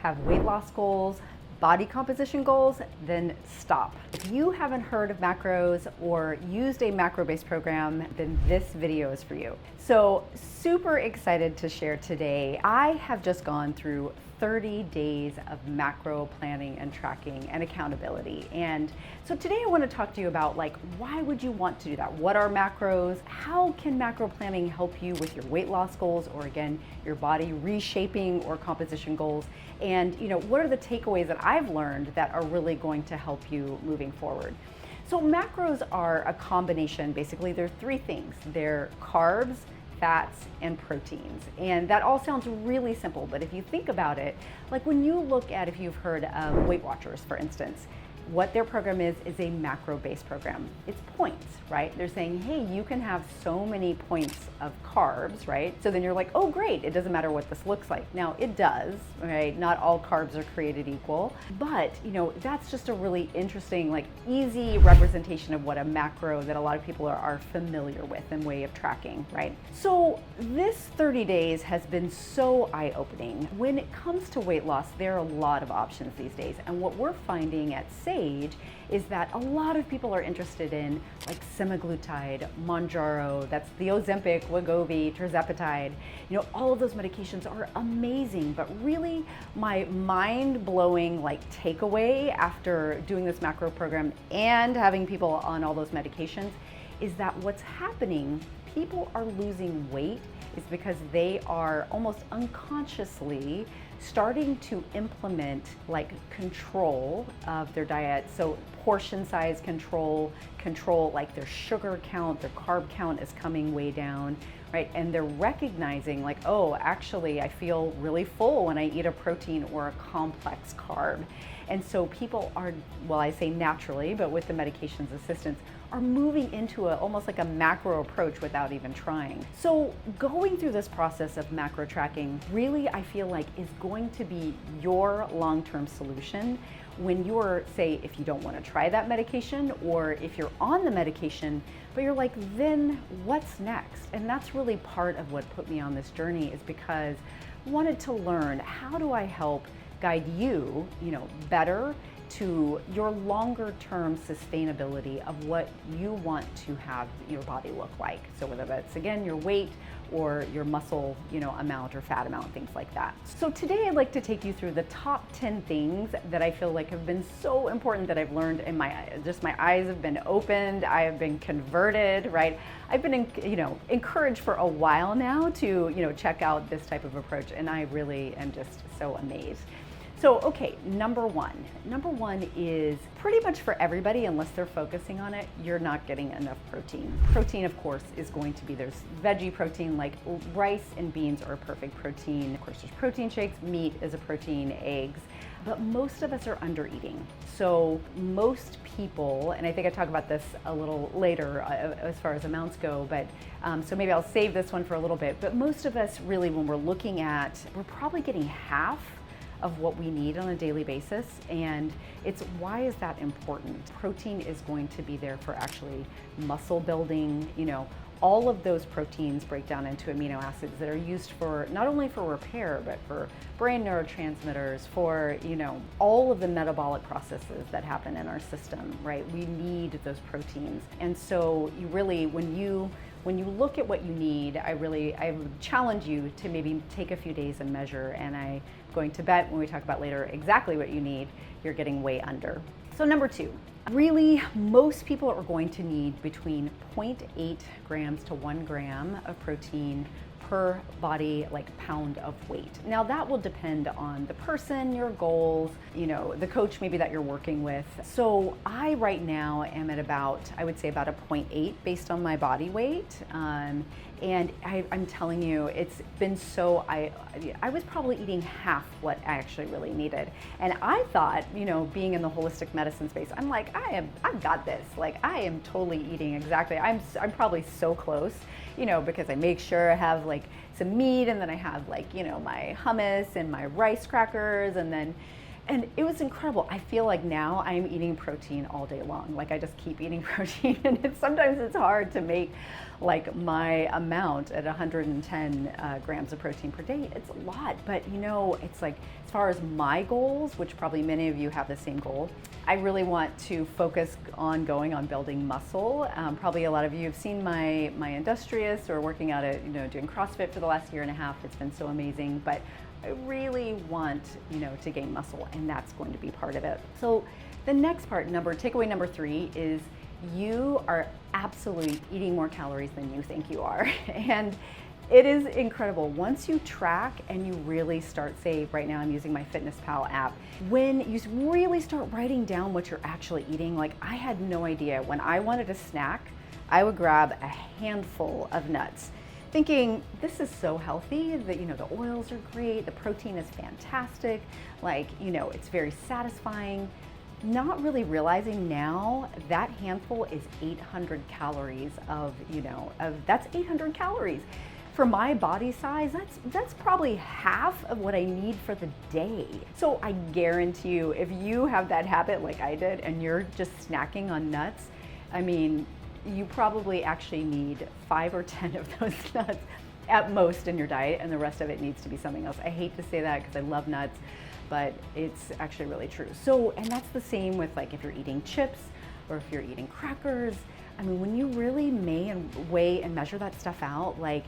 have weight loss goals, body composition goals, then stop. If you haven't heard of macros or used a macro-based program, then this video is for you. So super excited to share today. I have just gone through 30 days of macro planning and tracking and accountability. And so today I want to talk to you about why would you want to do that? What are macros? How can macro planning help you with your weight loss goals or again, your body reshaping or composition goals? And what are the takeaways that I've learned that are really going to help you moving forward? So macros are a combination, basically they're three things. They're carbs, fats, and proteins. And that all sounds really simple, but if you think about it, like when you look at, if you've heard of Weight Watchers, for instance, what their program is a macro-based program. It's points, right? They're saying, hey, you can have so many points of carbs, right? So then you're like, oh great, it doesn't matter what this looks like. Now it does, right? Not all carbs are created equal, but that's just a really interesting, easy representation of what a macro that a lot of people are familiar with and way of tracking, right? So this 30 days has been so eye-opening. When it comes to weight loss, there are a lot of options these days. And what we're finding at Sage is that a lot of people are interested in semaglutide, Mounjaro, that's the Ozempic, Wegovy, tirzepatide. All of those medications are amazing, but really my mind-blowing takeaway after doing this macro program and having people on all those medications is that what's happening, people are losing weight is because they are almost unconsciously starting to implement control of their diet. So portion size control their sugar count, their carb count is coming way down, right? And they're recognizing oh, actually I feel really full when I eat a protein or a complex carb. And so people are, well, I say naturally, but with the medication's assistance, are moving into almost like a macro approach without even trying. So going through this process of macro tracking really, I feel is going to be your long-term solution when you're, say, if you don't want to try that medication or if you're on the medication, but you're then what's next? And that's really part of what put me on this journey is because I wanted to learn how do I help guide you, better to your longer term sustainability of what you want to have your body look like. So whether that's again your weight or your muscle, amount or fat amount, things like that. So today I'd like to take you through the top 10 things that I feel have been so important that I've learned in my eyes have been opened, I have been converted, right? I've been, encouraged for a while now to, check out this type of approach, and I really am just so amazed. So, okay, number one is pretty much for everybody, unless they're focusing on it, you're not getting enough protein. Protein, of course, is going to be, there's veggie protein, like rice and beans are a perfect protein. Of course, there's protein shakes, meat is a protein, eggs, but most of us are under eating. So most people, and I think I talk about this a little later as far as amounts go, but so maybe I'll save this one for a little bit, but most of us really, when we're looking at, we're probably getting half of what we need on a daily basis. And it's, why is that important? Protein is going to be there for actually muscle building, all of those proteins break down into amino acids that are used for not only for repair, but for brain neurotransmitters, for all of the metabolic processes that happen in our system, right? We need those proteins. And so you really, when you look at what you need, I would challenge you to maybe take a few days and measure, and I'm going to bet when we talk about later exactly what you need, you're getting way under. So number two, really most people are going to need between 0.8 grams to 1 gram of protein per body pound of weight. Now that will depend on the person, your goals, the coach maybe that you're working with. So I right now am at about, I would say about a 0.8 based on my body weight. And I'm telling you, it's been so, I was probably eating half what I actually really needed. And I thought, being in the holistic medicine space, I'm I've got this. I am totally eating exactly, I'm probably so close, because I make sure I have some meat, and then I have my hummus and my rice crackers, and then And it was incredible. I feel like now I'm eating protein all day long. Like I just keep eating protein, and sometimes it's hard to make like my amount at 110 grams of protein per day. It's a lot, but it's like as far as my goals, which probably many of you have the same goal, I really want to focus on building muscle. Probably a lot of you have seen my industrious or working out at, doing CrossFit for the last year and a half. It's been so amazing, but I really want, to gain muscle, and that's going to be part of it. So the next part, takeaway number 3 is you are absolutely eating more calories than you think you are. And it is incredible. Once you track and you really start, say right now I'm using my FitnessPal app, when you really start writing down what you're actually eating, like I had no idea. When I wanted a snack, I would grab a handful of nuts, thinking this is so healthy, that the oils are great, the protein is fantastic, like it's very satisfying. Not really realizing now that handful is 800 calories that's 800 calories. For my body size, that's probably half of what I need for the day. So I guarantee you, if you have that habit like I did and you're just snacking on nuts, I mean, you probably actually need 5 or 10 of those nuts at most in your diet, and the rest of it needs to be something else. I hate to say that because I love nuts, but it's actually really true. So, and that's the same with like if you're eating chips or if you're eating crackers. I mean, when you really weigh and measure that stuff out, like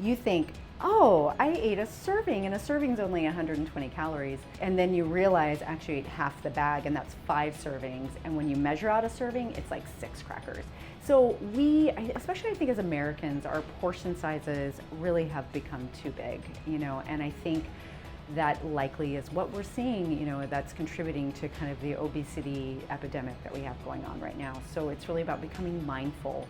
you think, oh, I ate a serving, and a serving's only 120 calories. And then you realize actually you ate half the bag, and that's 5 servings. And when you measure out a serving, it's like 6 crackers. So especially I think as Americans, our portion sizes really have become too big, and I think that likely is what we're seeing, that's contributing to kind of the obesity epidemic that we have going on right now. So it's really about becoming mindful,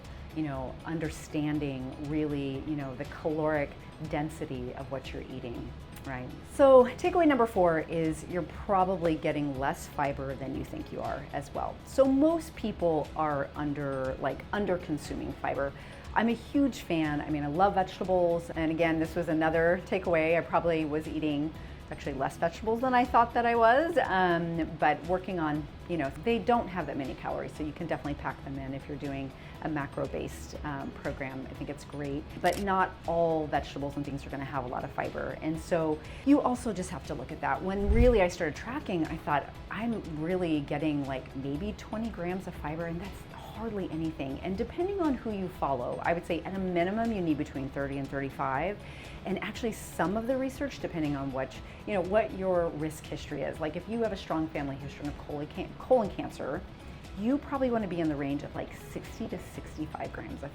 understanding really, the caloric density of what you're eating, right? So takeaway number 4 is you're probably getting less fiber than you think you are as well. So most people are under consuming fiber. I'm a huge fan. I mean, I love vegetables. And again, this was another takeaway. I probably was eating actually less vegetables than I thought that I was, but working on, they don't have that many calories, so you can definitely pack them in if you're doing a macro-based program. I think it's great, but not all vegetables and things are gonna have a lot of fiber. And so you also just have to look at that. When really I started tracking, I thought I'm really getting like maybe 20 grams of fiber, and that's hardly anything. And depending on who you follow, I would say at a minimum you need between 30 and 35. And actually some of the research, depending on what your risk history is, like if you have a strong family history of colon cancer, you probably want to be in the range of like 60 to 65 grams of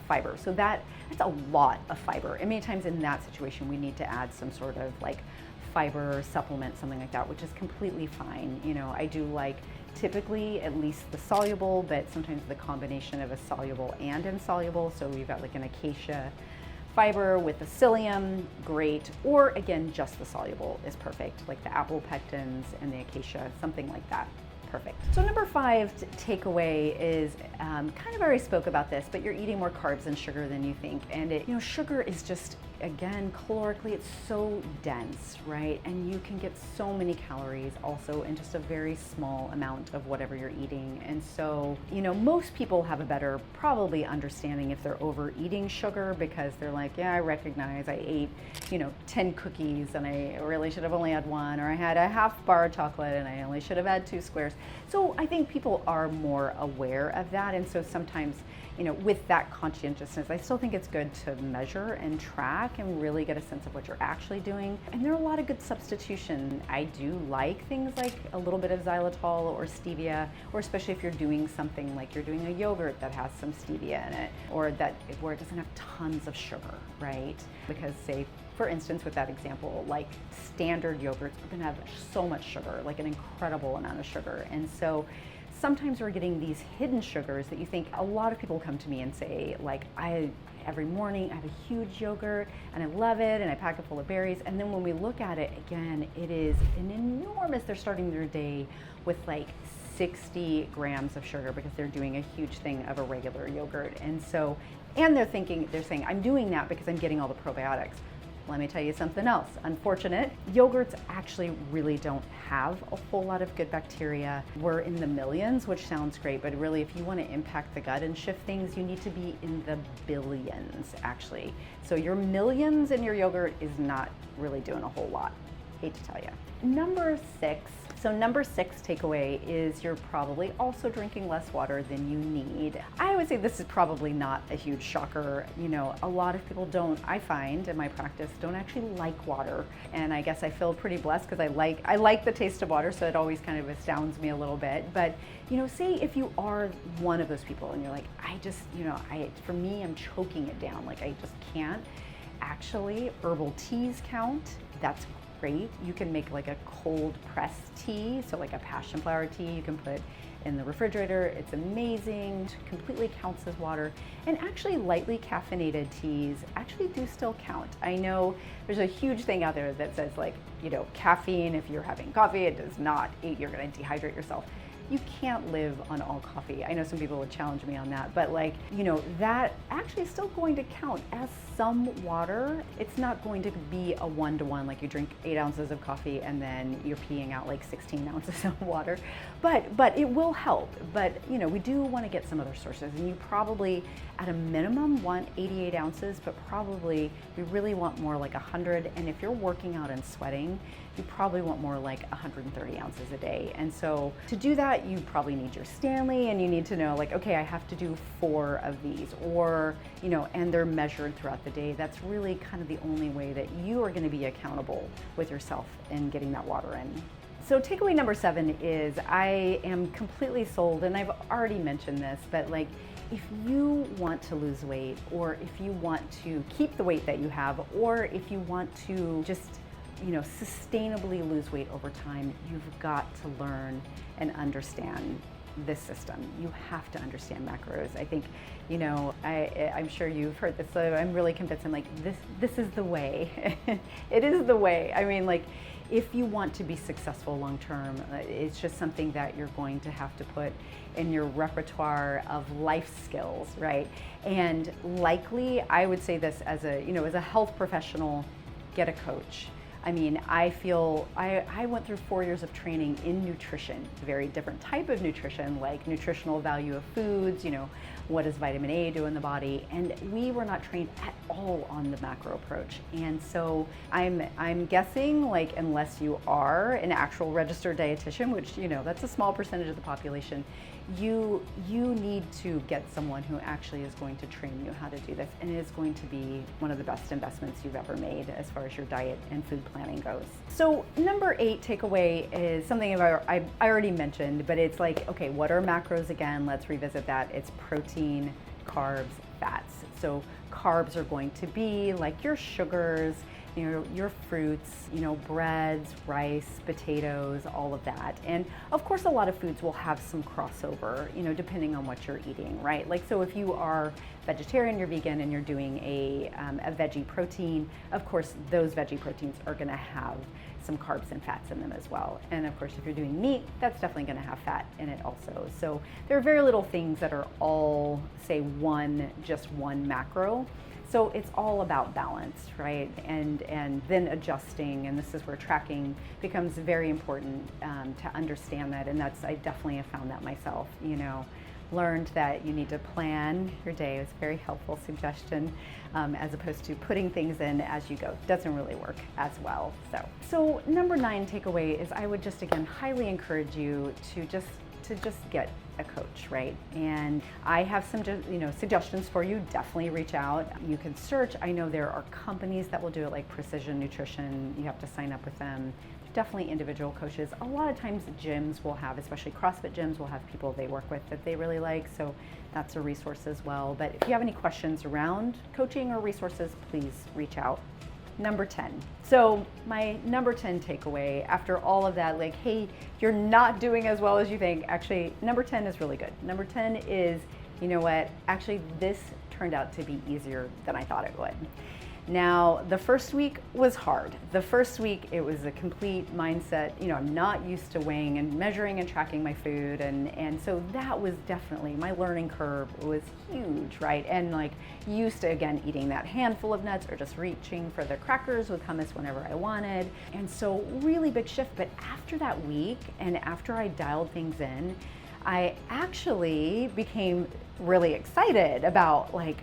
fiber. So that's a lot of fiber. And many times in that situation, we need to add some sort of like fiber supplement, something like that, which is completely fine. I do like typically at least the soluble, but sometimes the combination of a soluble and insoluble. So we've got like an acacia fiber with the psyllium, great. Or again, just the soluble is perfect, like the apple pectins and the acacia, something like that. Perfect. So number 5 takeaway is kind of already spoke about this, but you're eating more carbs and sugar than you think. And sugar is just, again, calorically, it's so dense, right? And you can get so many calories also in just a very small amount of whatever you're eating. And so, most people have a better probably understanding if they're overeating sugar, because they're like, yeah, I recognize I ate, 10 cookies and I really should have only had 1, or I had a half bar of chocolate and I only should have had 2 squares. So I think people are more aware of that. And so sometimes, with that conscientiousness, I still think it's good to measure and track and really get a sense of what you're actually doing. And there are a lot of good substitutions. I do like things like a little bit of xylitol or stevia, or especially if you're doing something like you're doing a yogurt that has some stevia in it, or where it doesn't have tons of sugar, right? Because say, for instance, with that example, like standard yogurts are gonna have so much sugar, like an incredible amount of sugar. And so sometimes we're getting these hidden sugars that you think, a lot of people come to me and say, like, every morning I have a huge yogurt and I love it and I pack it full of berries. And then when we look at it, again, it is an enormous, they're starting their day with like 60 grams of sugar because they're doing a huge thing of a regular yogurt. And so, and they're saying, I'm doing that because I'm getting all the probiotics. let me tell you something else. Unfortunate, yogurts actually really don't have a whole lot of good bacteria. We're in the millions, which sounds great, but really if you want to impact the gut and shift things, you need to be in the billions actually. So your millions in your yogurt is not really doing a whole lot. Hate to tell you. Number 6. So number 6 takeaway is you're probably also drinking less water than you need. I would say this is probably not a huge shocker. You know, a lot of people don't, I find in my practice, don't actually like water. And I guess I feel pretty blessed because I like the taste of water, so it always kind of astounds me a little bit. But, you know, say if you are one of those people and you're like, I just, you know, for me, I'm choking it down. Like I just can't. Actually, herbal teas count. That's great. You can make like a cold pressed tea, so like a passion flower tea you can put in the refrigerator. It's amazing, completely counts as water. And actually lightly caffeinated teas actually do still count. I know there's a huge thing out there that says like, you know, caffeine, if you're having coffee, it does not, you're gonna dehydrate yourself. You can't live on all coffee. I know some people would challenge me on that, but like, you know, that actually is still going to count as some water. It's not going to be a 1-to-1, like you drink 8 ounces of coffee and then you're peeing out like 16 ounces of water, but it will help. But you know, we do want to get some other sources, and you probably at a minimum want 88 ounces, but probably we really want more like 100. And if you're working out and sweating, you probably want more like 130 ounces a day. And so to do that, you probably need your Stanley, and you need to know like, okay, I have to do 4 of these, or, you know, and they're measured throughout the day. That's really kind of the only way that you are going to be accountable with yourself in getting that water in. So takeaway number 7 is I am completely sold, and I've already mentioned this, but like, if you want to lose weight, or if you want to keep the weight that you have, or if you want to just, you know, sustainably lose weight over time, you've got to learn and understand this system. You have to understand macros. I think, you know, I'm sure you've heard this, so I'm really convinced. I'm like, this is the way. It is the way. I mean, like, if you want to be successful long term, it's just something that you're going to have to put in your repertoire of life skills, right? And likely, I would say this as a, you know, as a health professional, get a coach. I mean, I feel, I went through 4 years of training in nutrition, very different type of nutrition, like nutritional value of foods, you know, what does vitamin A do in the body? And we were not trained at all on the macro approach. And so I'm guessing, like, unless you are an actual registered dietitian, which, you know, that's a small percentage of the population, you need to get someone who actually is going to train you how to do this, and it is going to be one of the best investments you've ever made as far as your diet and food planning goes. So number 8 takeaway is something I already mentioned, but it's like, okay, what are macros again? Let's revisit that. It's protein, carbs, fats. So carbs are going to be like your sugars, you know, your fruits, you know, breads, rice, potatoes, all of that. And of course, a lot of foods will have some crossover, you know, depending on what you're eating, right? Like, so if you are vegetarian, you're vegan, and you're doing a veggie protein, of course, those veggie proteins are gonna have some carbs and fats in them as well. And of course, if you're doing meat, that's definitely gonna have fat in it also. So there are very little things that are all, say, just one macro. So it's all about balance, right? And then adjusting, and this is where tracking becomes very important to understand that. And I definitely have found that myself, you know, learned that you need to plan your day. It's a very helpful suggestion, as opposed to putting things in as you go. Doesn't really work as well. So number 9 takeaway is I would just, again, highly encourage you to just get a coach, right? And I have some, you know, suggestions for you. Definitely reach out. You can search. I know there are companies that will do it, like Precision Nutrition. You have to sign up with them. Definitely individual coaches. A lot of times gyms will have, especially CrossFit gyms, will have people they work with that they really like. So that's a resource as well. But if you have any questions around coaching or resources, please reach out. Number 10. So my number 10 takeaway after all of that, like, hey, you're not doing as well as you think. Actually, number 10 is really good. Number 10 is, you know what, actually this turned out to be easier than I thought it would. Now, the first week was hard. The first week, it was a complete mindset. I'm not used to weighing and measuring and tracking my food. And so that was definitely, my learning curve was huge, right? And like used to, again, eating that handful of nuts or just reaching for the crackers with hummus whenever I wanted. And so really big shift. But after that week and after I dialed things in, I actually became really excited about how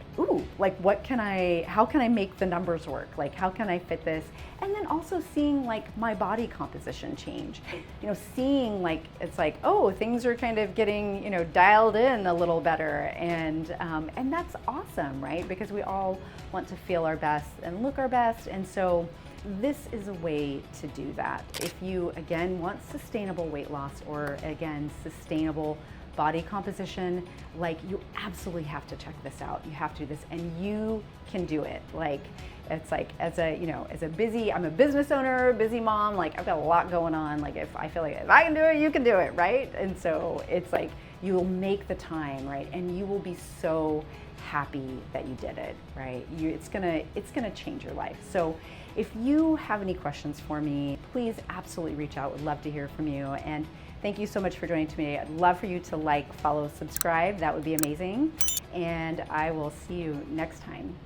can I make the numbers work? Like, how can I fit this? And then also seeing like my body composition change, seeing like, it's like, oh, things are kind of getting, dialed in a little better. And that's awesome, right? Because we all want to feel our best and look our best. And so this is a way to do that. If you, again, want sustainable weight loss or, again, sustainable body composition, like, you absolutely have to check this out. You have to do this, and you can do it. Like, it's like, I'm a business owner, busy mom, like, I've got a lot going on. Like, if I feel like if I can do it, you can do it, right? And so it's like, you will make the time, right? And you will be so happy that you did it, right? It's gonna change your life. So if you have any questions for me, please absolutely reach out. Would love to hear from you. And thank you so much for joining me. I'd love for you to like, follow, subscribe. That would be amazing. And I will see you next time.